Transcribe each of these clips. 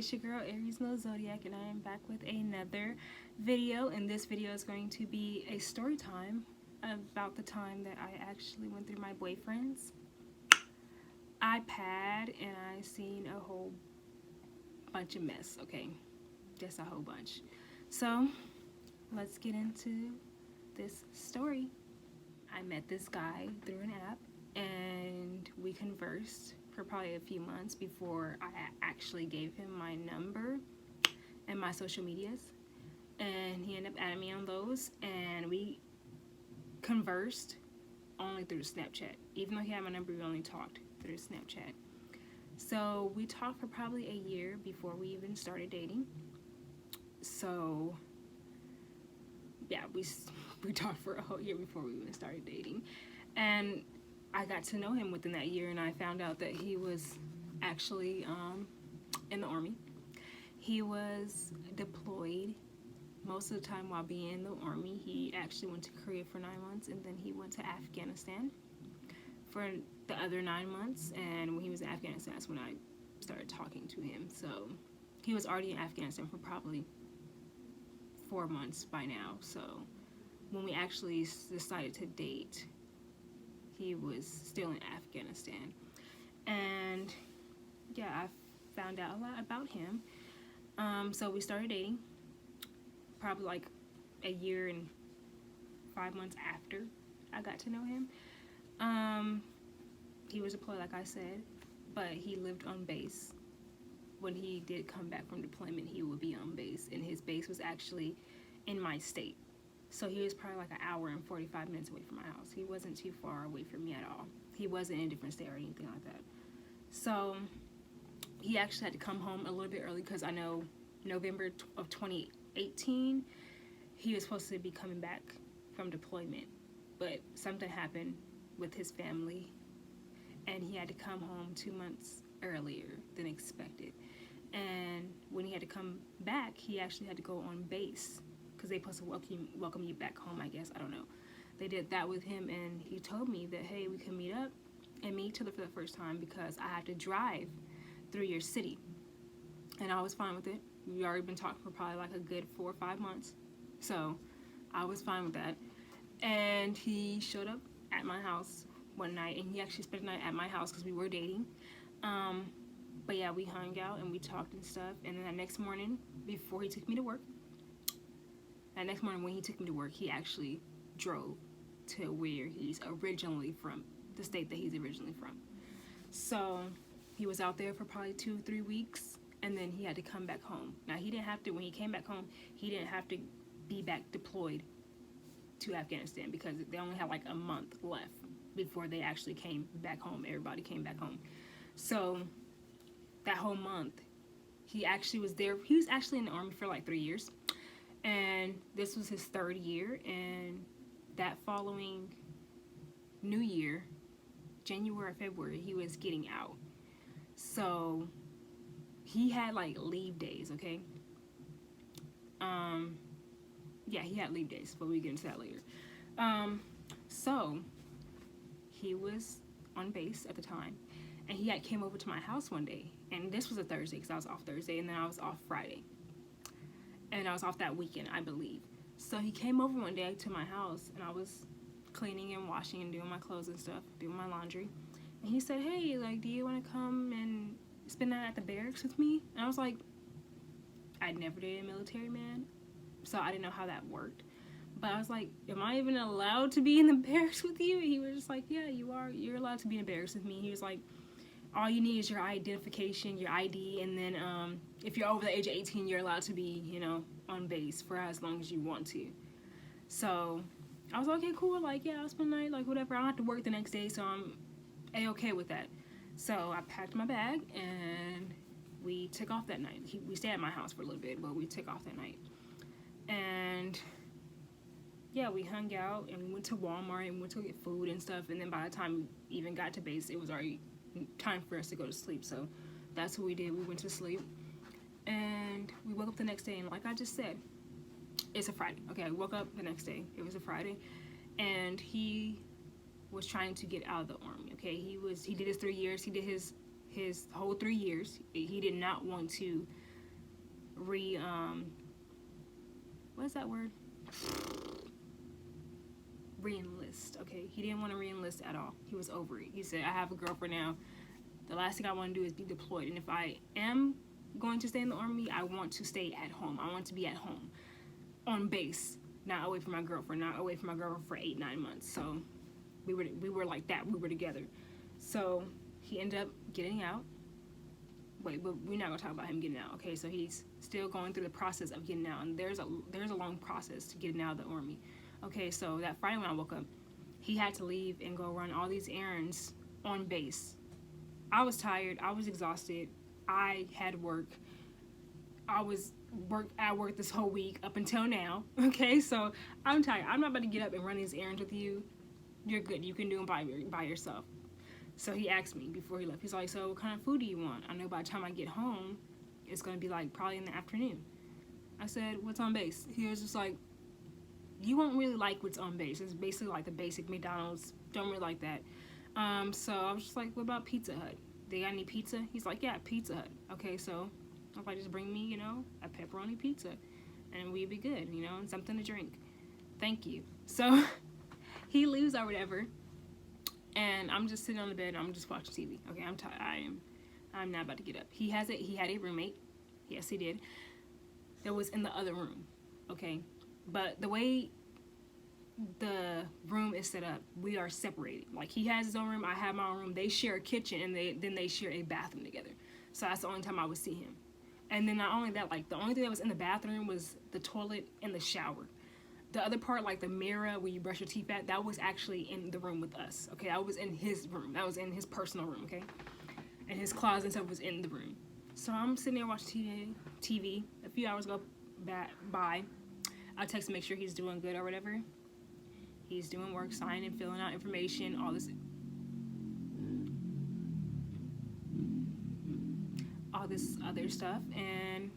it's your girl Aries No Zodiac, and I am back with another video. And this video is going to be a story time about the time that I actually went through my boyfriend's iPad and I seen a whole bunch of mess. Okay, just a whole bunch. So let's get into this story. I met this guy through an app and we conversed for probably a few months before I actually gave him my number and my social medias, and he ended up adding me on those, and we conversed only through Snapchat. Even though he had my number, we only talked through Snapchat. So we talked for probably a year before we even started dating. So yeah, we talked for a whole year before we even started dating, and I got to know him within that year, and I found out that he was actually in the Army. He was deployed most of the time while being in the Army. He actually went to Korea for 9 months, and then he went to Afghanistan for the other 9 months. And when he was in Afghanistan, that's when I started talking to him. So he was already in Afghanistan for probably 4 months by now. So when we actually decided to date, he was still in Afghanistan. And yeah, I found out a lot about him. So we started dating probably like a year and 5 months after I got to know him. He was deployed, like I said, but he lived on base. When he did come back from deployment, he would be on base, and his base was actually in my state. So he was probably like an hour and 45 minutes away from my house. He wasn't too far away from me at all. He wasn't in a different state or anything like that. So he actually had to come home a little bit early, because I know November of 2018, he was supposed to be coming back from deployment. But something happened with his family, and he had to come home 2 months earlier than expected. And when he had to come back, he actually had to go on base, because they supposed to welcome you back home, I guess. I don't know. They did that with him, and he told me that, hey, we can meet up and meet each other for the first time, because I had to drive through your city. And I was fine with it. We already been talking for probably like a good 4 or 5 months. So I was fine with that. And he showed up at my house one night, and he actually spent the night at my house because we were dating. But yeah, we hung out and we talked and stuff. And then that next morning, before he took me to work, when he took me to work, he actually drove to where he's originally from, the state that he's originally from. So he was out there for probably 2-3 weeks, and then he had to come back home. Now, he didn't have to, when he came back home, he didn't have to be back deployed to Afghanistan, because they only had like a month left before they actually came back home. Everybody came back home. So that whole month, he actually was there. He was actually in the Army for like 3 years, and this was his 3rd year. And that following New Year, January or February, he was getting out. So he had like leave days, okay? Yeah, he had leave days, but we get into that later. So he was on base at the time, and he had came over to my house one day, and this was a Thursday, because I was off Thursday, and then I was off Friday, and I was off that weekend, I believe. So he came over one day to my house, and I was cleaning and washing and doing my clothes and stuff, doing my laundry, and he said, hey, like, do you want to come and spend the night at the barracks with me? And I was like, I never dated a military man, so I didn't know how that worked. But I was like, am I even allowed to be in the barracks with you? And he was just like, yeah, you are. You're allowed to be in the barracks with me. He was like, all you need is your identification, your ID, and then if you're over the age of 18, you're allowed to be, on base for as long as you want to. So I was like, okay, cool. Like, yeah, I'll spend the night, like, whatever. I don't have to work the next day, so I'm A-okay with that. So I packed my bag, and we took off that night. We stayed at my house for a little bit, but we took off that night. And yeah, we hung out, and we went to Walmart, and we went to get food and stuff. And then by the time we even got to base, it was already time for us to go to sleep. So that's what we did. We went to sleep, and we woke up the next day, and like I just said, it's a Friday. Okay, I woke up the next day. It was a Friday, and he was trying to get out of the Army. Okay, he did his 3 years. He did his whole 3 years. He did not want to what's that word? Re-enlist. Okay, he didn't want to re-enlist at all. He was over it. He said, I have a girlfriend now. The last thing I want to do is be deployed, and if I am going to stay in the army, I want to stay at home. I want to be at home on base, not away from my girlfriend, not away from my girlfriend for 8-9 months. So we were like that. We were together. So he ended up getting out. Wait, but we're not gonna talk about him getting out. Okay, so he's still going through the process of getting out, and there's a long process to getting out of the army. Okay, so that Friday when I woke up, he had to leave and go run all these errands on base. I was tired. I was exhausted. I had work. I was at work this whole week up until now. Okay, so I'm tired. I'm not about to get up and run these errands with you. You're good. You can do them by yourself. So he asked me before he left. He's like, so what kind of food do you want? I know by the time I get home, it's going to be like probably in the afternoon. I said, what's on base? He was just like, you won't really like what's on base. It's basically like the basic McDonald's. Don't really like that. So I was just like, what about Pizza Hut? They got any pizza? He's like, yeah, Pizza Hut. Okay, so I was like, just bring me, a pepperoni pizza, and we'd be good, and something to drink. Thank you. So he leaves or whatever, and I'm just sitting on the bed. And I'm just watching TV. Okay, I'm tired. I'm not about to get up. He had a roommate. Yes, he did. That was in the other room. Okay, but the way the room is set up, we are separated. Like, he has his own room, I have my own room. They share a kitchen, and then they share a bathroom together. So that's the only time I would see him. And then not only that, like, the only thing that was in the bathroom was the toilet and the shower. The other part, like the mirror where you brush your teeth at, that was actually in the room with us. Okay, I was in his room. That was in his personal room. Okay, and his closet and stuff was in the room. So I'm sitting there watching TV. A few hours go by. I text to make sure he's doing good or whatever. He's doing work, signing, filling out information, all this other stuff. And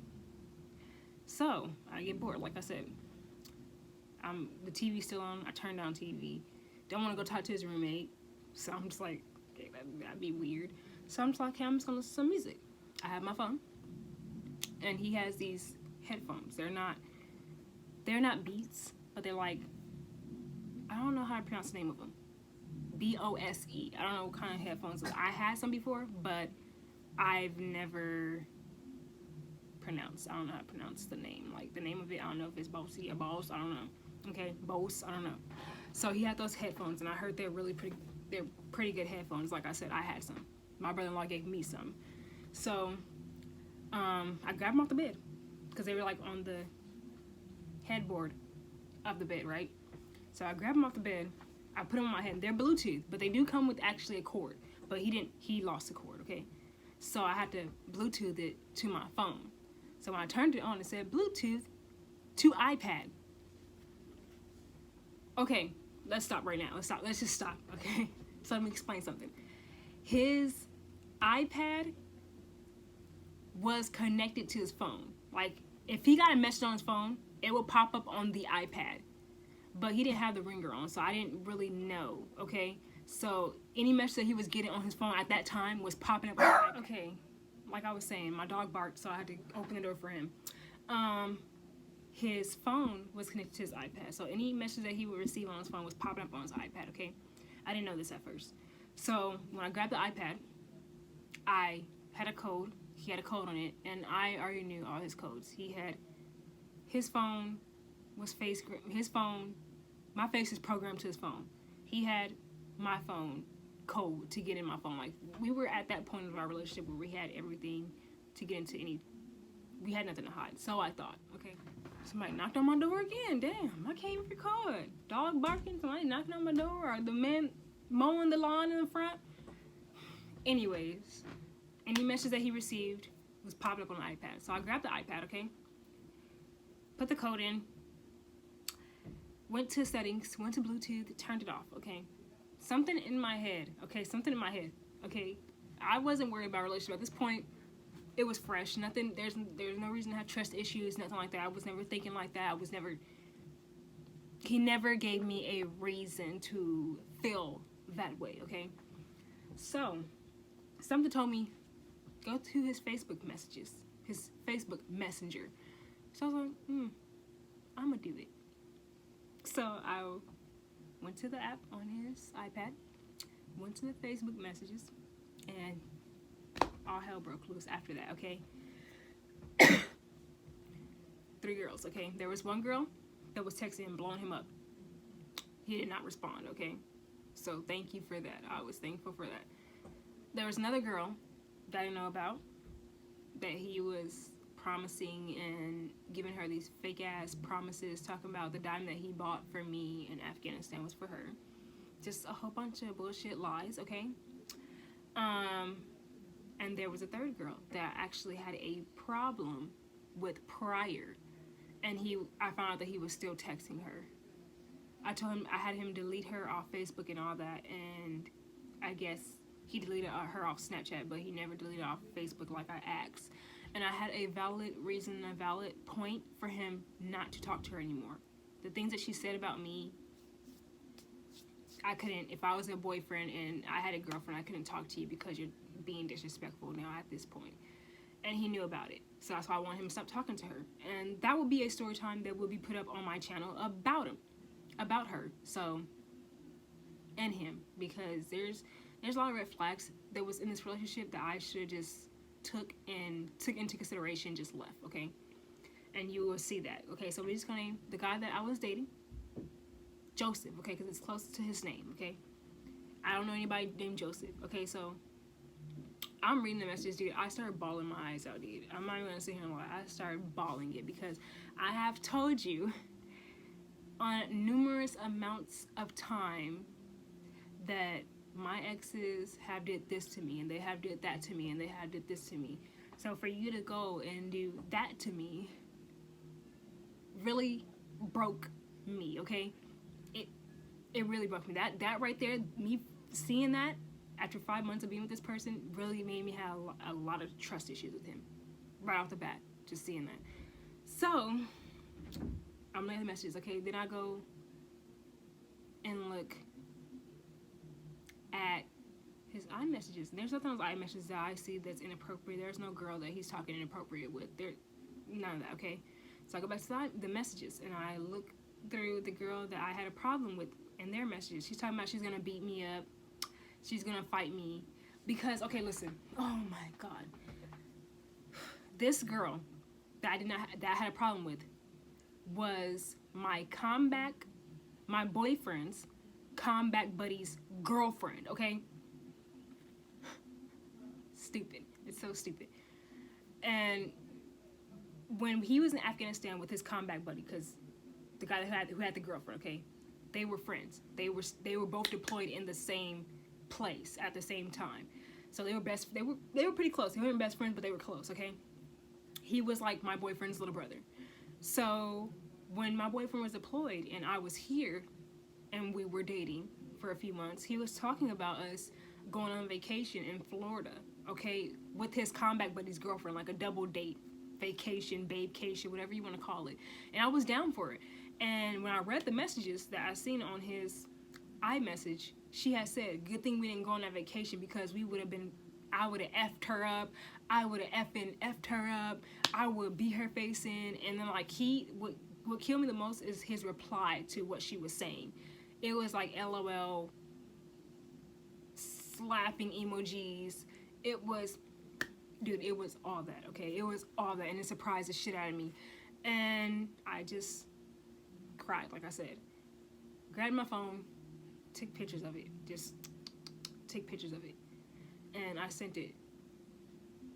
so I get bored, like I said. The TV's still on. I turn down TV. Don't want to go talk to his roommate. So I'm just like, okay, that'd be weird. So I'm just like, okay, I'm just going to listen to some music. I have my phone. And he has these headphones. They're not Beats, but they're like, I don't know how to pronounce the name of them. Bose. I don't know what kind of headphones. I had some before, but I've never pronounced. I don't know how to pronounce the name. Like, the name of it, I don't know if it's Bose or Bose. I don't know. Okay, Bose. I don't know. So he had those headphones, and I heard they're pretty good headphones. Like I said, I had some. My brother-in-law gave me some. So I grabbed them off the bed because they were like on the headboard of the bed, right? So I grabbed them off the bed. I put them on my head. They're Bluetooth, but they do come with actually a cord. But he lost the cord, okay? So I had to Bluetooth it to my phone. So when I turned it on, it said Bluetooth to iPad. Okay, let's stop right now. Let's just stop, okay? So let me explain something. His iPad was connected to his phone. Like, if he got a message on his phone, it would pop up on the iPad. But he didn't have the ringer on, so I didn't really know, okay? So any message that he was getting on his phone at that time was popping up on the iPad. Okay, like I was saying, my dog barked, so I had to open the door for him. His phone was connected to his iPad, so any message that he would receive on his phone was popping up on his iPad, okay? I didn't know this at first. So when I grabbed the iPad, I had a code. He had a code on it, and I already knew all his codes. He had his phone was my face is programmed to his phone. He had my phone code to get in my phone. Like, we were at that point of our relationship where we had everything to get into we had nothing to hide. So I thought, okay, somebody knocked on my door again. Damn, I can't even record. Dog barking, somebody knocking on my door, or the man mowing the lawn in the front. Anyways, any message that he received was popping up on the iPad. So I grabbed the iPad, okay? Put the code in. Went to settings, went to Bluetooth, turned it off, okay? Something in my head, okay? I wasn't worried about a relationship. At this point, it was fresh. Nothing, there's no reason to have trust issues, nothing like that. I was never thinking like that. He never gave me a reason to feel that way, okay? So, something told me, go to his Facebook messages. his Facebook Messenger. So I was like, I'm gonna do it. So I went to the app on his iPad, went to the Facebook messages, and all hell broke loose after that, okay? 3 girls, okay? There was one girl that was texting him, blowing him up. He did not respond, okay? So thank you for that. I was thankful for that. There was another girl that I didn't know about that he was promising and giving her these fake ass promises, talking about the diamond that he bought for me in Afghanistan was for her. Just a whole bunch of bullshit lies, okay? And there was a third girl that actually had a problem with prior, and I found out that he was still texting her. I told him I had him delete her off Facebook and all that, and I guess he deleted her off Snapchat, but he never deleted off Facebook like I asked. And I had a valid reason, a valid point for him not to talk to her anymore. The things that she said about me, I couldn't, if I was a boyfriend and I had a girlfriend, I couldn't talk to you because you're being disrespectful now at this point. And he knew about it. So that's why I wanted him to stop talking to her. And that will be a story time that will be put up on my channel about him, about her. So, and him, because there's a lot of red flags that was in this relationship that I should have just took into consideration, just left, okay? And you will see that, okay? So we're just gonna name the guy that I was dating Joseph, okay? Because it's close to his name, okay? I don't know anybody named Joseph, okay? So I'm reading the messages, dude. I started bawling my eyes out, dude. I'm not even gonna sit here and lie. I started bawling it because I have told you on numerous amounts of time that my exes have did this to me, and they have did that to me, and they have did this to me. So for you to go and do that to me really broke me, okay? It really broke me. That right there, me seeing that after 5 months of being with this person really made me have a lot of trust issues with him right off the bat, just seeing that. So I'm looking at the messages, okay? Then I go and look at his iMessages. There's nothing on his iMessages that I see that's inappropriate. There's no girl that he's talking inappropriate with. There, none of that, okay? So I go back to the messages and I look through the girl that I had a problem with in their messages. She's talking about she's gonna beat me up. She's gonna fight me. Because, okay, listen. Oh my God. This girl that I had a problem with was my boyfriend's combat buddy's girlfriend, okay? Stupid. It's so stupid. And when he was in Afghanistan with his combat buddy, because the guy who had the girlfriend, okay, they were friends. They were both deployed in the same place at the same time. So they were pretty close. They weren't best friends, but they were close, okay? He was like my boyfriend's little brother. So when my boyfriend was deployed and I was here and we were dating for a few months, he was talking about us going on vacation in Florida, okay, with his combat buddy's girlfriend, like a double date, vacation, babecation, whatever you want to call it. And I was down for it. And when I read the messages that I seen on his iMessage, she had said, good thing we didn't go on that vacation because I would have effed her up. I would have effed her up. I would beat her face in. And then like what killed me the most is his reply to what she was saying. It was like LOL, slapping emojis. It was, dude, it was all that, okay? It was all that, and it surprised the shit out of me. And I just cried, like I said. Grabbed my phone, took pictures of it. Just take pictures of it. And I sent it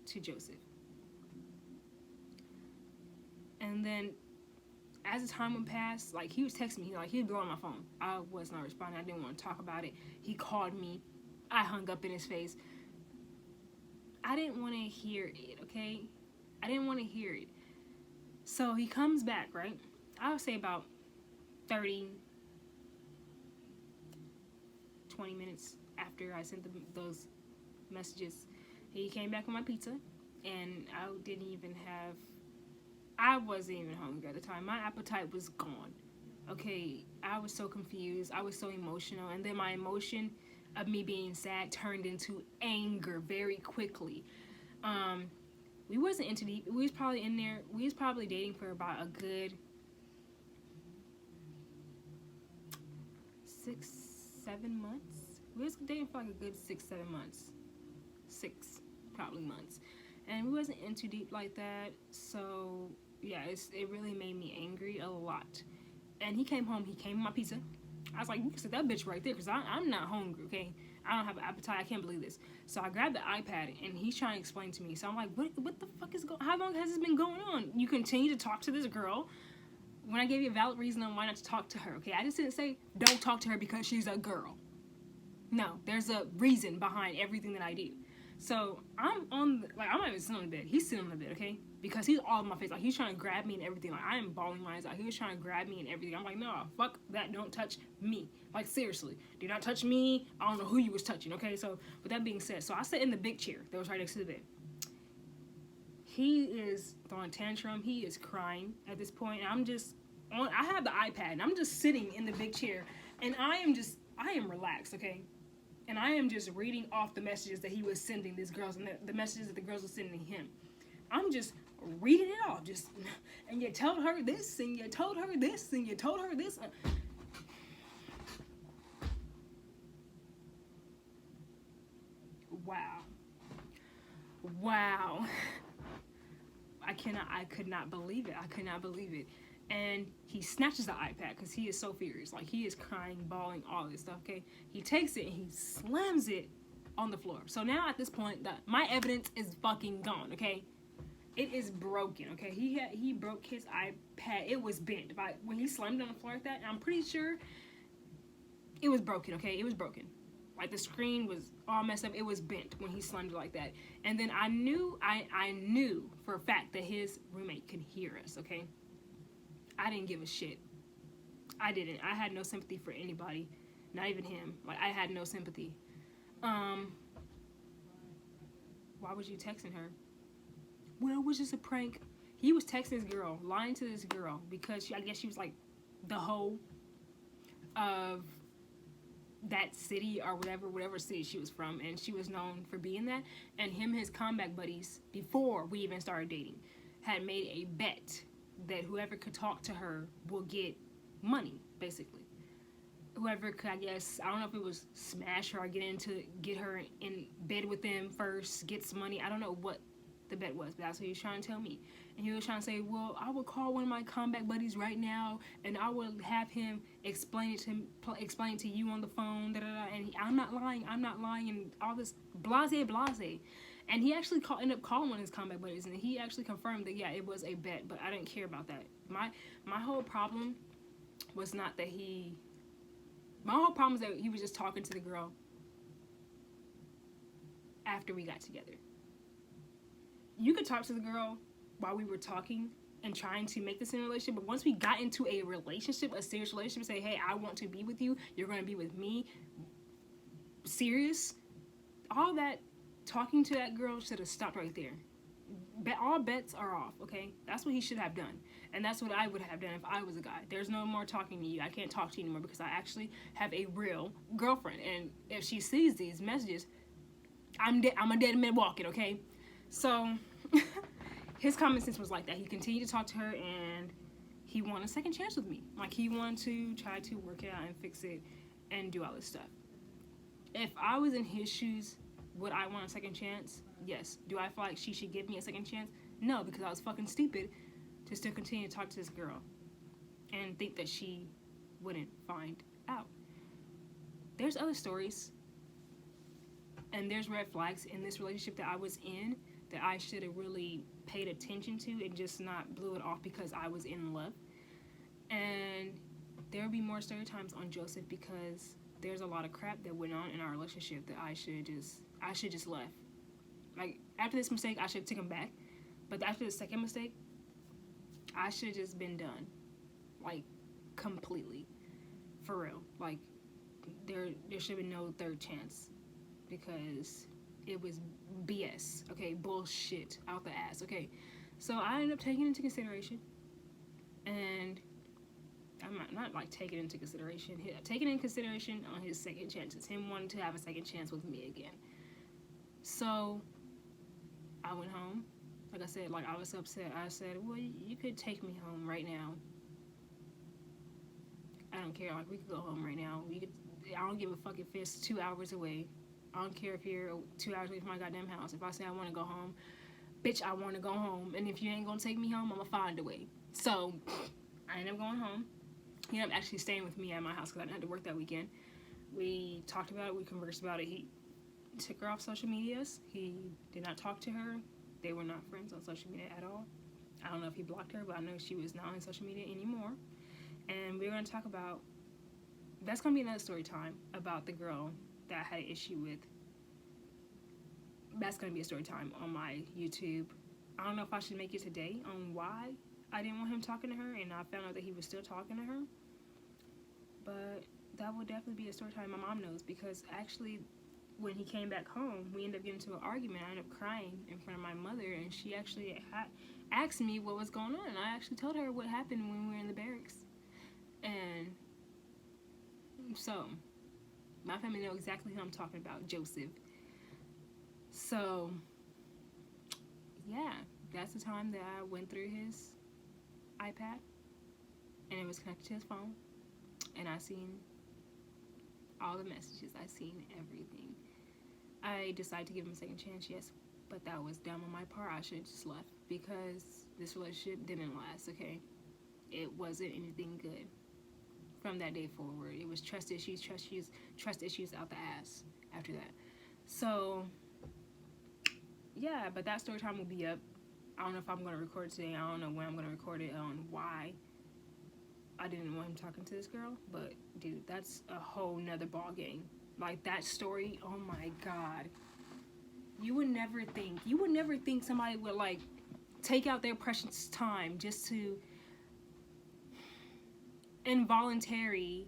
to Joseph. And then as the time went past, like he was texting me, he was blowing my phone. I was not responding. I didn't want to talk about it. He called me. I hung up in his face. I didn't want to hear it, okay? I didn't want to hear it. So he comes back, right? I would say about 30, 20 minutes after I sent those messages. He came back with my pizza, and I wasn't even hungry at the time. My appetite was gone. Okay, I was so confused. I was so emotional, and then my emotion of me being sad turned into anger very quickly. We wasn't into deep. We was probably in there. We was probably dating for about a good 6-7 months. We was dating for like a good 6-7 months. 6 probably months. And we wasn't into deep like that. So yeah, it really made me angry a lot. And he came home. He came with my pizza. I was like, you can sit that bitch right there because I'm not hungry, okay? I don't have an appetite. I can't believe this. So I grabbed the iPad and he's trying to explain to me. So I'm like, what the fuck is going on? How long has this been going on? You continue to talk to this girl when I gave you a valid reason on why not to talk to her, okay? I just didn't say don't talk to her because she's a girl. No, there's a reason behind everything that I do. So I'm not even sitting on the bed. He's sitting on the bed, okay? Because he's all in my face. Like, he's trying to grab me and everything. Like, I am bawling my eyes out. He was trying to grab me and everything. I'm like, no, fuck that. Don't touch me. Like, seriously. Do not touch me. I don't know who you was touching, okay? So, with that being said, so I sat in the big chair that was right next to the bed. He is throwing tantrum. He is crying at this point. And I have the iPad, and I'm just sitting in the big chair. And I am relaxed, okay? And I am just reading off the messages that he was sending these girls and the messages that the girls were sending him. I'm just reading it all. And you told her this, and you told her this, and you told her this. Wow. I could not believe it. I could not believe it. And he snatches the iPad because he is so furious. Like, he is crying, bawling, all this stuff, okay? He takes it and he slams it on the floor. So now at this point, my evidence is fucking gone, okay? It is broken, okay? He broke his iPad. It was bent. When he slammed it on the floor like that, I'm pretty sure it was broken, okay? It was broken. Like, the screen was all messed up. It was bent when he slammed it like that. And then I knew for a fact that his roommate could hear us, okay? I didn't give a shit. I didn't. I had no sympathy for anybody. Not even him. Like, I had no sympathy. Why was you texting her? Well, it was just a prank. He was texting this girl, lying to this girl, because I guess she was like the hoe of that city or whatever city she was from, and she was known for being that. And his combat buddies, before we even started dating, had made a bet that whoever could talk to her will get money, basically. Whoever could, I guess, I don't know if it was smash her or get her in bed with them first, get some money. I don't know what the bet was, but that's what he was trying to tell me. And he was trying to say, well, I will call one of my combat buddies right now, and I will have him explain it to you on the phone, and I'm not lying, and all this blase. And he actually ended up calling one of his combat buddies, and he actually confirmed that, yeah, it was a bet, but I didn't care about that. My whole problem was not that my whole problem was that he was just talking to the girl after we got together. You could talk to the girl while we were talking and trying to make this in a relationship, but once we got into a relationship, a serious relationship, say, hey, I want to be with you, you're going to be with me, serious, all that talking to that girl should have stopped right there. All bets are off, okay? That's what he should have done. And that's what I would have done if I was a guy. There's no more talking to you. I can't talk to you anymore because I actually have a real girlfriend. And if she sees these messages, I'm a dead man walking, okay? So his common sense was like that. He continued to talk to her, and he wanted a second chance with me. Like, he wanted to try to work it out and fix it and do all this stuff. If I was in his shoes, would I want a second chance? Yes. Do I feel like she should give me a second chance? No, because I was fucking stupid to still continue to talk to this girl and think that she wouldn't find out. There's other stories, and there's red flags in this relationship that I was in that I should have really paid attention to and just not blew it off because I was in love. And there will be more story times on Joseph because there's a lot of crap that went on in our relationship that I should just left. Like, after this mistake, I should have taken back. But after the second mistake, I should have just been done. Like, completely. For real. Like, there should have been no third chance. Because it was BS. Okay, bullshit out the ass. Okay, so I ended up taking it into consideration. And I'm not like taking it into consideration. Taking it into consideration on his second chances. Him wanting to have a second chance with me again. So I went home. Like I said, like I was upset. I said, well, you could take me home right now. I don't care. Like we could go home right now. We could. I don't give a fuck if it's 2 hours away. I don't care if you're 2 hours away from my goddamn house. If I say I want to go home, bitch, I want to go home. And if you ain't gonna take me home, I'm gonna find a way. So I ended up going home. He ended up actually staying with me at my house because I didn't have to work that weekend. We talked about it. We conversed about it. He took her off social medias. He did not talk to her. They were not friends on social media at all. I don't know if he blocked her, but I know she was not on social media anymore. And we're going to talk about, that's going to be another story time about the girl that I had an issue with. That's going to be a story time on my YouTube. I don't know if I should make it today on why I didn't want him talking to her, and I found out that he was still talking to her. But that would definitely be a story time my mom knows, because actually when he came back home, we ended up getting into an argument. I ended up crying in front of my mother, and she actually asked me what was going on, and I actually told her what happened when we were in the barracks. And so my family know exactly who I'm talking about, Joseph. So yeah, that's the time that I went through his iPad, and it was connected to his phone, and I seen all the messages. I seen everything. I decided to give him a second chance, yes, but that was dumb on my part. I should have just left, because this relationship didn't last, okay? It wasn't anything good from that day forward. It was trust issues out the ass after that. So yeah, but that story time will be up. I don't know if I'm going to record today. I don't know when I'm going to record it, on why I didn't want him talking to this girl. But dude, that's a whole nother ball game. Like that story, oh my god. You would never think somebody would like take out their precious time just to involuntarily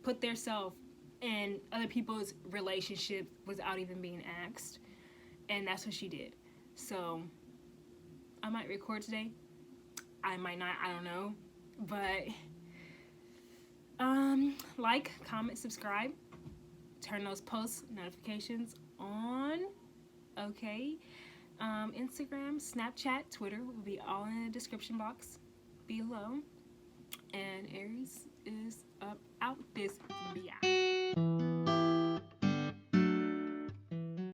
put themselves in other people's relationships without even being asked. And that's what she did. So I might record today, I might not, I don't know. But like, comment, subscribe, turn those post notifications on. Okay. Instagram, Snapchat, Twitter will be all in the description box below. And Aries is up out this. Yeah.